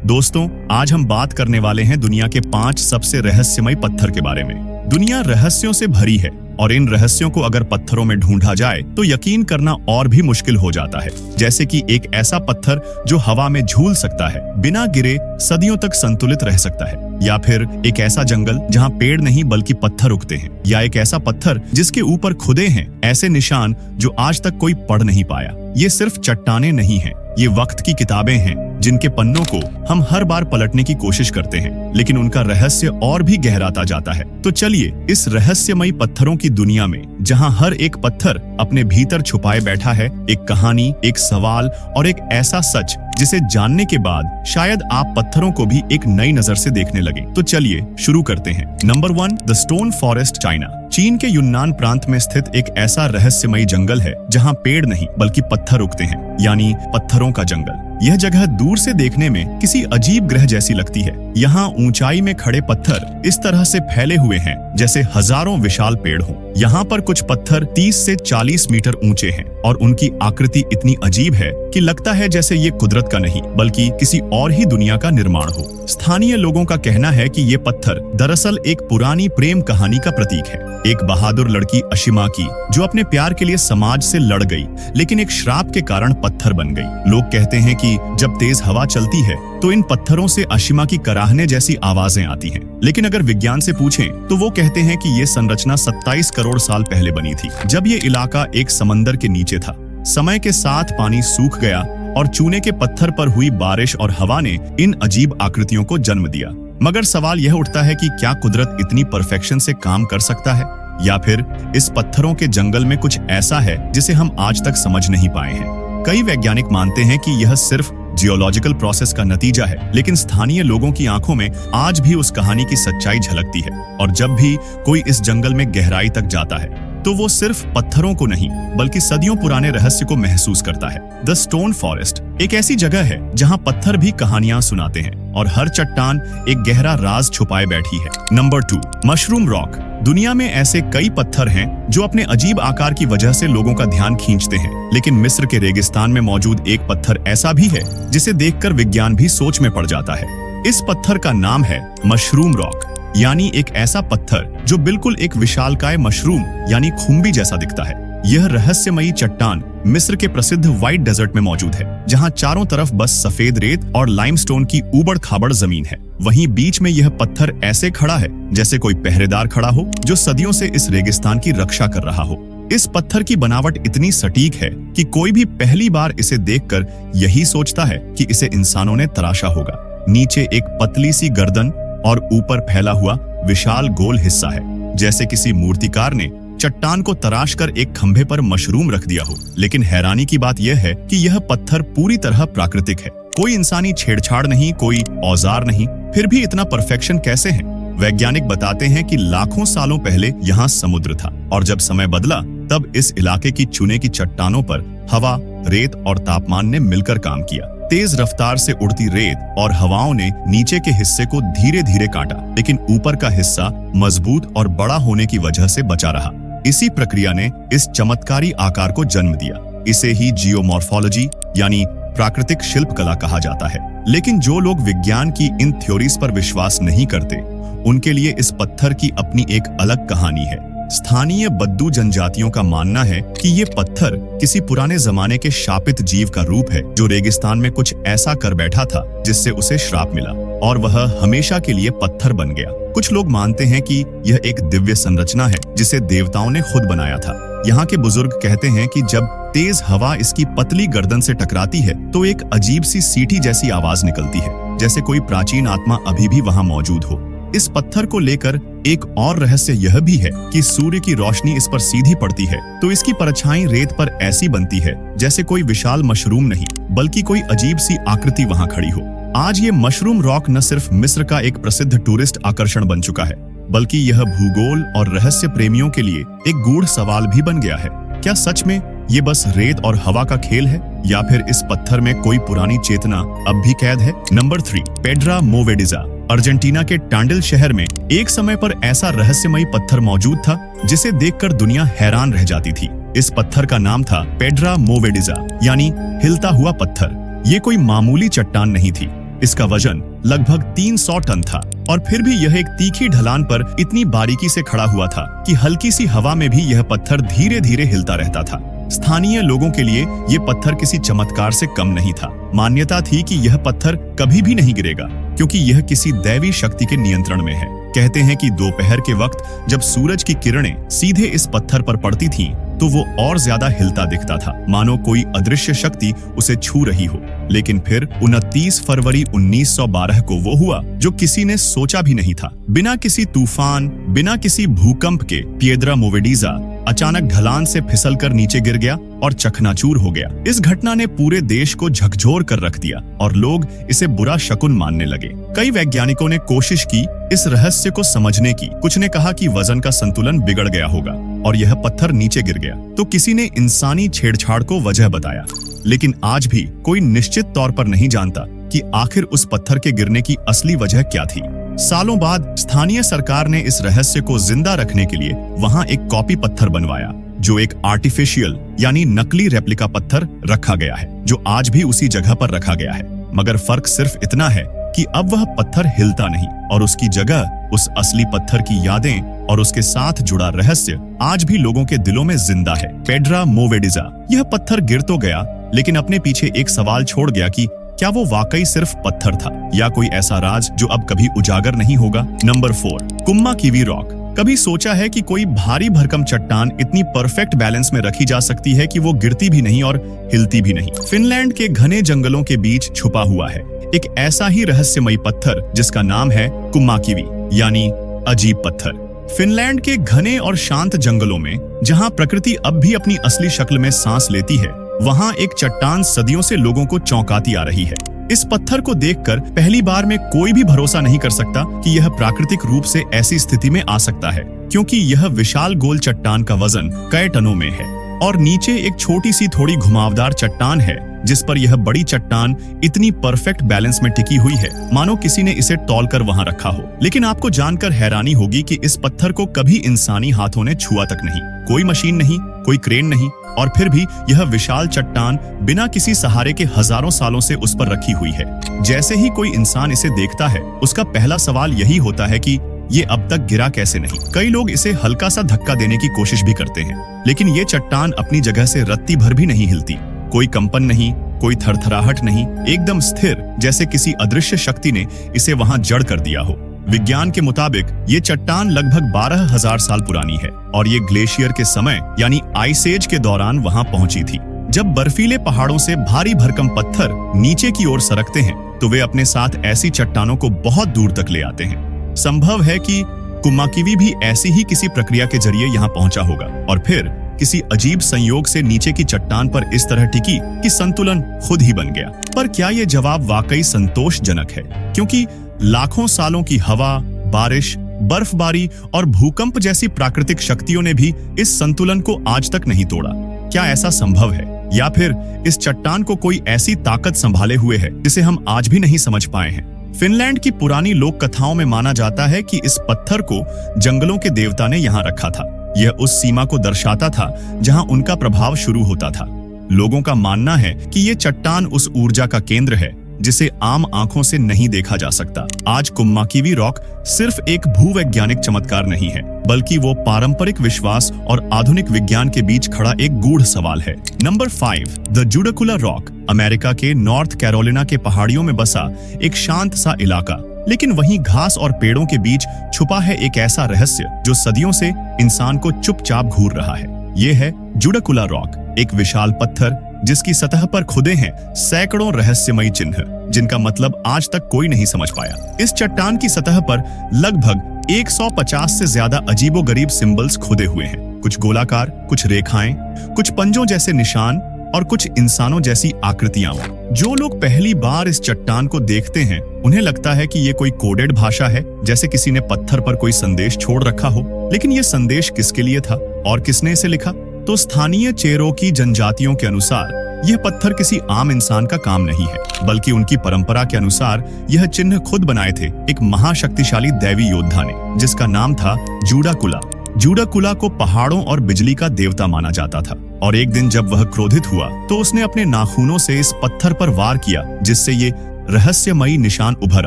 दोस्तों, आज हम बात करने वाले हैं दुनिया के 5 सबसे रहस्यमय पत्थर के बारे में। दुनिया रहस्यों से भरी है और इन रहस्यों को अगर पत्थरों में ढूंढा जाए तो यकीन करना और भी मुश्किल हो जाता है। जैसे कि एक ऐसा पत्थर जो हवा में झूल सकता है, बिना गिरे सदियों तक संतुलित रह सकता है, या फिर एक ऐसा जंगल जहां पेड़ नहीं बल्कि पत्थर उगते हैं, या एक ऐसा पत्थर जिसके ऊपर खुदे हैं ऐसे निशान जो आज तक कोई पढ़ नहीं पाया। ये सिर्फ चट्टानें नहीं हैं, ये वक्त की किताबें हैं जिनके पन्नों को हम हर बार पलटने की कोशिश करते हैं, लेकिन उनका रहस्य और भी गहराता जाता है। तो चलिए इस रहस्यमयी पत्थरों की दुनिया में, जहां हर एक पत्थर अपने भीतर छुपाए बैठा है, एक कहानी, एक सवाल और एक ऐसा सच जिसे जानने के बाद शायद आप पत्थरों को भी एक नई नजर से देखने लगे। तो चलिए शुरू करते हैं। Number 1, the stone forest, China. चीन के युन्नान प्रांत में स्थित एक ऐसा रहस्यमयी जंगल है जहां पेड़ नहीं बल्कि पत्थर उगते हैं, यानी पत्थरों का जंगल। यह जगह दूर से देखने में किसी अजीब ग्रह जैसी लगती है। यहाँ ऊंचाई में खड़े पत्थर इस तरह से फैले हुए हैं जैसे हजारों विशाल पेड़ हों। यहाँ पर कुछ पत्थर 30 से 40 मीटर ऊंचे हैं और उनकी आकृति इतनी अजीब है कि लगता है जैसे ये कुदरत का नहीं बल्कि किसी और ही दुनिया का निर्माण हो। स्थानीय लोगों का कहना है कि ये पत्थर दरअसल एक पुरानी प्रेम कहानी का प्रतीक है। एक बहादुर लड़की अशिमा की, जो अपने प्यार के लिए समाज से लड़ गई लेकिन एक श्राप के कारण पत्थर बन गई। लोग कहते हैं कि जब तेज हवा चलती है तो इन पत्थरों से अशिमा की कराहने जैसी आवाजें आती हैं। लेकिन अगर विज्ञान से पूछें तो वो कहते हैं कि ये संरचना 27 करोड़ साल पहले बनी थी, जब ये इलाका एक समंदर के नीचे था। समय के साथ पानी सूख गया और चूने के पत्थर पर हुई बारिश और हवा ने इन अजीब आकृतियों को जन्म दिया। मगर सवाल यह उठता है कि क्या कुदरत इतनी परफेक्शन से काम कर सकता है, या फिर इस पत्थरों के जंगल में कुछ ऐसा है जिसे हम आज तक समझ नहीं पाए हैं। कई वैज्ञानिक मानते हैं कि यह सिर्फ जियोलॉजिकल प्रोसेस का नतीजा है, लेकिन स्थानीय लोगों की आंखों में आज भी उस कहानी की सच्चाई झलकती है। और जब भी कोई इस जंगल में गहराई तक जाता है तो वो सिर्फ पत्थरों को नहीं बल्कि सदियों पुराने रहस्य को महसूस करता है। द स्टोन फॉरेस्ट एक ऐसी जगह है जहां पत्थर भी कहानियां सुनाते हैं और हर चट्टान एक गहरा राज छुपाए बैठी है। Number 2, mushroom rock. दुनिया में ऐसे कई पत्थर हैं जो अपने अजीब आकार की वजह से लोगों का ध्यान खींचते हैं, लेकिन मिस्र के रेगिस्तान में मौजूद एक पत्थर ऐसा भी है जिसे देखकर विज्ञान भी सोच में पड़ जाता है। इस पत्थर का नाम है मशरूम रॉक, यानी एक ऐसा पत्थर जो बिल्कुल एक विशालकाय मशरूम यानी खुम्बी जैसा दिखता है। यह रहस्यमयी चट्टान मिस्र के प्रसिद्ध व्हाइट डेजर्ट में मौजूद है, जहां चारों तरफ बस सफेद रेत और लाइमस्टोन की ऊबड़-खाबड़ जमीन है। वहीं बीच में यह पत्थर ऐसे खड़ा है जैसे कोई पहरेदार खड़ा हो जो सदियों से इस रेगिस्तान की रक्षा कर रहा हो। इस पत्थर की बनावट इतनी सटीक है कि कोई भी पहली बार इसे देखकर यही सोचता है कि इसे इंसानों ने तराशा होगा। नीचे एक पतली सी गर्दन और ऊपर फैला हुआ विशाल गोल हिस्सा है, जैसे किसी मूर्तिकार ने चट्टान को तराश कर एक खंभे पर मशरूम रख दिया हो। लेकिन हैरानी की बात यह है कि यह पत्थर पूरी तरह प्राकृतिक है। कोई इंसानी छेड़छाड़ नहीं, कोई औजार नहीं, फिर भी इतना परफेक्शन कैसे है? वैज्ञानिक बताते हैं कि लाखों सालों पहले यहाँ समुद्र था और जब समय बदला तब इस इलाके की चूने की चट्टानों पर हवा, रेत और तापमान ने मिलकर काम किया। तेज रफ्तार से उड़ती रेत और हवाओं ने नीचे के हिस्से को धीरे धीरे काटा, लेकिन ऊपर का हिस्सा मजबूत और बड़ा होने की वजह से बचा रहा। इसी प्रक्रिया ने इस चमत्कारी आकार को जन्म दिया। इसे ही जियोमॉर्फोलॉजी यानी प्राकृतिक शिल्पकला कहा जाता है। लेकिन जो लोग विज्ञान की इन थ्योरीज पर विश्वास नहीं करते, उनके लिए इस पत्थर की अपनी एक अलग कहानी है। स्थानीय बद्दू जनजातियों का मानना है कि ये पत्थर किसी पुराने जमाने के शापित जीव का रूप है जो रेगिस्तान में कुछ ऐसा कर बैठा था जिससे उसे श्राप मिला और वह हमेशा के लिए पत्थर बन गया। कुछ लोग मानते हैं कि यह एक दिव्य संरचना है जिसे देवताओं ने खुद बनाया था। यहाँ के बुजुर्ग कहते हैं कि जब तेज हवा इसकी पतली गर्दन से टकराती है तो एक अजीब सी सीटी जैसी आवाज निकलती है, जैसे कोई प्राचीन आत्मा अभी भी वहाँ मौजूद हो। इस पत्थर को लेकर एक और रहस्य यह भी है कि सूर्य की रोशनी इस पर सीधी पड़ती है तो इसकी परछाई रेत पर ऐसी बनती है जैसे कोई विशाल मशरूम नहीं बल्कि कोई अजीब सी आकृति वहाँ खड़ी हो। आज ये मशरूम रॉक न सिर्फ मिस्र का एक प्रसिद्ध टूरिस्ट आकर्षण बन चुका है, बल्कि यह भूगोल और रहस्य प्रेमियों के लिए एक गूढ़ सवाल भी बन गया है। क्या सच में ये बस रेत और हवा का खेल है, या फिर इस पत्थर में कोई पुरानी चेतना अब भी कैद है? नंबर 3, पेड्रा मोवेडिजा। अर्जेंटीना के टांडिल शहर में एक समय पर ऐसा रहस्यमयी पत्थर मौजूद था जिसे देखकर दुनिया हैरान रह जाती थी। इस पत्थर का नाम था पेड्रा मोवेडिजा यानी हिलता हुआ पत्थर। ये कोई मामूली चट्टान नहीं थी, इसका वजन लगभग 300 टन था और फिर भी यह एक तीखी ढलान पर इतनी बारीकी से खड़ा हुआ था कि हल्की सी हवा में भी यह पत्थर धीरे धीरे हिलता रहता था। स्थानीय लोगों के लिए ये पत्थर किसी चमत्कार से कम नहीं था। मान्यता थी कि यह पत्थर कभी भी नहीं गिरेगा क्योंकि यह किसी दैवी शक्ति के नियंत्रण में है। कहते हैं कि दोपहर के वक्त जब सूरज की किरणें सीधे इस पत्थर पर पड़ती थीं, तो वो और ज्यादा हिलता दिखता था, मानो कोई अदृश्य शक्ति उसे छू रही हो। लेकिन फिर 29 फरवरी 1912 को वो हुआ जो किसी ने सोचा भी नहीं था। बिना किसी तूफान, बिना किसी भूकंप के पिएड्रा मोवेडिजा अचानक ढलान से फिसलकर नीचे गिर गया और चकनाचूर हो गया। इस घटना ने पूरे देश को झकझोर कर रख दिया और लोग इसे बुरा शकुन मानने लगे। कई वैज्ञानिकों ने कोशिश की इस रहस्य को समझने की। कुछ ने कहा कि वजन का संतुलन बिगड़ गया होगा और यह पत्थर नीचे गिर गया, तो किसी ने इंसानी छेड़छाड़ को वजह बताया। लेकिन आज भी कोई निश्चित तौर पर नहीं जानता कि आखिर उस पत्थर के गिरने की असली वजह क्या थी। सालों बाद स्थानीय सरकार ने इस रहस्य को जिंदा रखने के लिए वहां एक कॉपी पत्थर बनवाया, जो एक आर्टिफिशियल यानी नकली रेप्लिका पत्थर रखा गया है, जो आज भी उसी जगह पर रखा गया है। मगर फर्क सिर्फ इतना है कि अब वह पत्थर हिलता नहीं और उसकी जगह उस असली पत्थर की यादें और उसके साथ जुड़ा रहस्य आज भी लोगों के दिलों में जिंदा है। पिएड्रा मोवेडिजा। यह पत्थर गिर तो गया, लेकिन अपने पीछे एक सवाल छोड़ गया कि क्या वो वाकई सिर्फ पत्थर था या कोई ऐसा राज जो अब कभी उजागर नहीं होगा। Number 4, Kummakivi rock. कभी सोचा है कि कोई भारी भरकम चट्टान इतनी परफेक्ट बैलेंस में रखी जा सकती है कि वो गिरती भी नहीं और हिलती भी नहीं। फिनलैंड के घने जंगलों के बीच छुपा हुआ है एक ऐसा ही रहस्यमयी पत्थर जिसका नाम है कुम्माकीवी यानी अजीब पत्थर। फिनलैंड के घने और शांत जंगलों में जहां प्रकृति अब भी अपनी असली शक्ल में सांस लेती है, वहां एक चट्टान सदियों से लोगों को चौंकाती आ रही है। इस पत्थर को देखकर पहली बार में कोई भी भरोसा नहीं कर सकता कि यह प्राकृतिक रूप से ऐसी स्थिति में आ सकता है, क्योंकि यह विशाल गोल चट्टान का वजन कई टनों में है और नीचे एक छोटी सी थोड़ी घुमावदार चट्टान है जिस पर यह बड़ी चट्टान इतनी परफेक्ट बैलेंस में टिकी हुई है मानो किसी ने इसे तौलकर वहां रखा हो। लेकिन आपको जानकर हैरानी होगी कि इस पत्थर को कभी इंसानी हाथों ने छुआ तक नहीं, कोई मशीन नहीं, कोई क्रेन नहीं, और फिर भी यह विशाल चट्टान बिना किसी सहारे के हजारों सालों से उस पर रखी हुई है। जैसे ही कोई इंसान इसे देखता है, उसका पहला सवाल यही होता है कि ये अब तक गिरा कैसे नहीं। कई लोग इसे हल्का सा धक्का देने की कोशिश भी करते हैं, लेकिन ये चट्टान अपनी जगह से रत्ती भर भी नहीं हिलती। कोई कंपन नहीं, कोई थरथराहट नहीं, एकदम स्थिर, जैसे किसी अदृश्य शक्ति ने इसे वहां जड़ कर दिया हो। विज्ञान के मुताबिक ये चट्टान लगभग 12,000 साल पुरानी है और ये ग्लेशियर के समय यानी आइस एज के दौरान वहां पहुंची थी। जब बर्फीले पहाड़ों से भारी भरकम पत्थर नीचे की ओर सरकते हैं, तो वे अपने साथ ऐसी चट्टानों को बहुत दूर तक ले आते हैं। संभव है कि कुम्माकीवी भी ऐसी ही किसी प्रक्रिया के जरिए यहाँ पहुंचा होगा और फिर किसी अजीब संयोग से नीचे की चट्टान पर इस तरह टिकी कि संतुलन खुद ही बन गया। पर क्या ये जवाब वाकई संतोषजनक है? क्योंकि लाखों सालों की हवा, बारिश, बर्फबारी और भूकंप जैसी प्राकृतिक शक्तियों ने भी इस संतुलन को आज तक नहीं तोड़ा। क्या ऐसा संभव है, या फिर इस चट्टान को कोई ऐसी ताकत संभाले हुए है जिसे हम आज भी नहीं समझ पाए हैं? फिनलैंड की पुरानी लोक कथाओं में माना जाता है कि इस पत्थर को जंगलों के देवता ने यहाँ रखा था। यह उस सीमा को दर्शाता था जहां उनका प्रभाव शुरू होता था। लोगों का मानना है कि ये चट्टान उस ऊर्जा का केंद्र है जिसे आम आंखों से नहीं देखा जा सकता। आज कुम्माकीवी रॉक सिर्फ एक भूवैज्ञानिक चमत्कार नहीं है, बल्कि वो पारंपरिक विश्वास और आधुनिक विज्ञान के बीच खड़ा एक गूढ़ सवाल है। Number 5, the Judaculla rock. America के नॉर्थ कैरोलिना के पहाड़ियों में बसा एक शांत सा इलाका, लेकिन वहीं घास और पेड़ों के बीच छुपा है एक ऐसा रहस्य जो सदियों से इंसान को चुपचाप घूर रहा है। ये है जुडाकुला रॉक, एक विशाल पत्थर जिसकी सतह पर खुदे हैं सैकड़ों रहस्यमयी चिन्ह, जिनका मतलब आज तक कोई नहीं समझ पाया। इस चट्टान की सतह पर लगभग 150 से ज्यादा अजीबोगरीब सिंबल्स खुदे हुए हैं। कुछ गोलाकार, कुछ रेखाएं, कुछ पंजों जैसे निशान और कुछ इंसानों जैसी आकृतियां। जो लोग पहली बार इस चट्टान को देखते हैं, उन्हें लगता है कि ये कोई कोडेड भाषा है, जैसे किसी ने पत्थर पर कोई संदेश छोड़ रखा हो। लेकिन ये संदेश किसके लिए था और किसने इसे लिखा? तो स्थानीय चेरोकी जनजातियों के अनुसार यह पत्थर किसी आम इंसान का काम नहीं है, बल्कि उनकी परंपरा के अनुसार यह चिन्ह खुद बनाए थे एक महाशक्तिशाली दैवी योद्धा ने, जिसका नाम था जुडाकुला। जुडाकुला को पहाड़ों और बिजली का देवता माना जाता था, और एक दिन जब वह क्रोधित हुआ तो उसने अपने नाखूनों से इस पत्थर पर वार किया, जिससे ये रहस्यमयी निशान उभर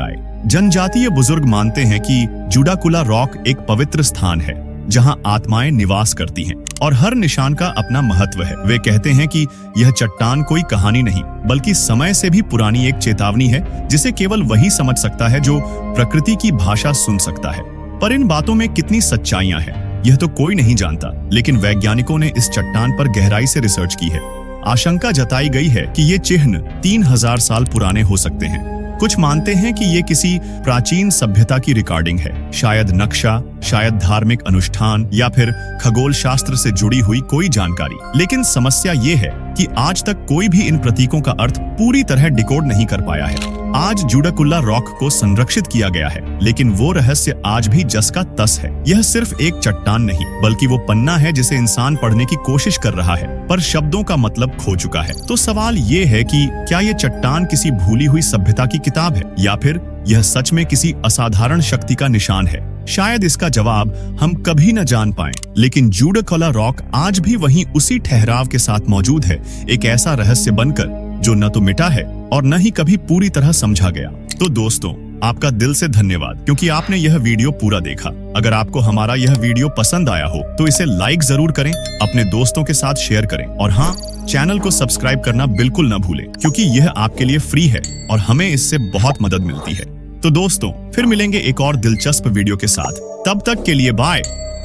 आए। जनजातीय बुजुर्ग मानते हैं कि जुडाकुला रॉक एक पवित्र स्थान है जहां आत्माएं निवास करती हैं और हर निशान का अपना महत्व है। वे कहते हैं कि यह चट्टान कोई कहानी नहीं बल्कि समय से भी पुरानी एक चेतावनी है जिसे केवल वही समझ सकता है जो प्रकृति की भाषा सुन सकता है। पर इन बातों में कितनी सच्चाइयां हैं यह तो कोई नहीं जानता, लेकिन वैज्ञानिकों ने इस चट्टान पर गहराई से रिसर्च की है। आशंका जताई गई है कि ये चिन्ह 3000 साल पुराने हो सकते हैं। कुछ मानते हैं कि ये किसी प्राचीन सभ्यता की रिकॉर्डिंग है, शायद नक्शा, शायद धार्मिक अनुष्ठान या फिर खगोल शास्त्र से जुड़ी हुई कोई जानकारी। लेकिन समस्या ये है कि आज तक कोई भी इन प्रतीकों का अर्थ पूरी तरह डिकोड नहीं कर पाया है। आज जुडाकुला रॉक को संरक्षित किया गया है, लेकिन वो रहस्य आज भी जस का तस है। यह सिर्फ एक चट्टान नहीं बल्कि वो पन्ना है जिसे इंसान पढ़ने की कोशिश कर रहा है, पर शब्दों का मतलब खो चुका है। तो सवाल ये है कि क्या ये चट्टान किसी भूली हुई सभ्यता की किताब है या फिर यह सच में किसी असाधारण शक्ति का निशान है? शायद इसका जवाब हम कभी न जान पाएं, लेकिन जुडाकुला रॉक आज भी वहीं उसी ठहराव के साथ मौजूद है, एक ऐसा रहस्य बनकर जो न तो मिटा है और न ही कभी पूरी तरह समझा गया। तो दोस्तों, आपका दिल से धन्यवाद क्योंकि आपने यह वीडियो पूरा देखा। अगर आपको हमारा यह वीडियो पसंद आया हो तो इसे लाइक जरूर करें, अपने दोस्तों के साथ शेयर करें और हाँ, चैनल को सब्सक्राइब करना बिल्कुल न भूलें क्योंकि यह आपके लिए फ्री है और हमें इससे बहुत मदद मिलती है। तो दोस्तों, फिर मिलेंगे एक और दिलचस्प वीडियो के साथ। तब तक के लिए बाय।